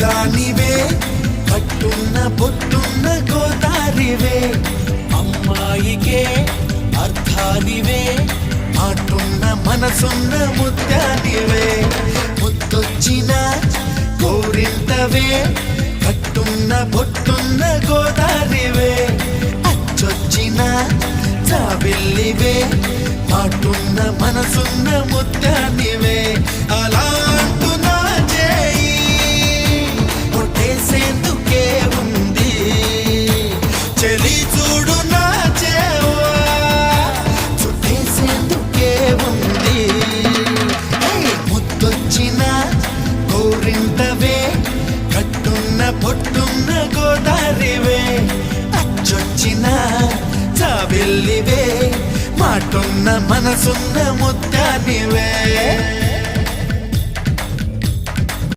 అందానివే కట్టున్న పొట్టున్న గోదారివే అమ్మాయికే అర్థానివే ఆటున్న మనసున్న ముత్యానివే ముద్దొచ్చిన గోరింతవే కట్టున్న పొట్టున్న గోదారివే అచ్చొచ్చిన జాబిల్లివే ఆటున్న మనసున్న ముత్యానివే అలా అంటున్నా చేయి కొట్టేసేందుకే ఉంది చెలి చూడు నా చేవా చుట్టేసేందుకే ఉంది ముద్దొచ్చిన గోరింటవే కట్టున్న పొట్టున్న గోదారివే అచ్చొచ్చిన జాబిల్లివే మాటున్న మనసున్న ముత్యానివే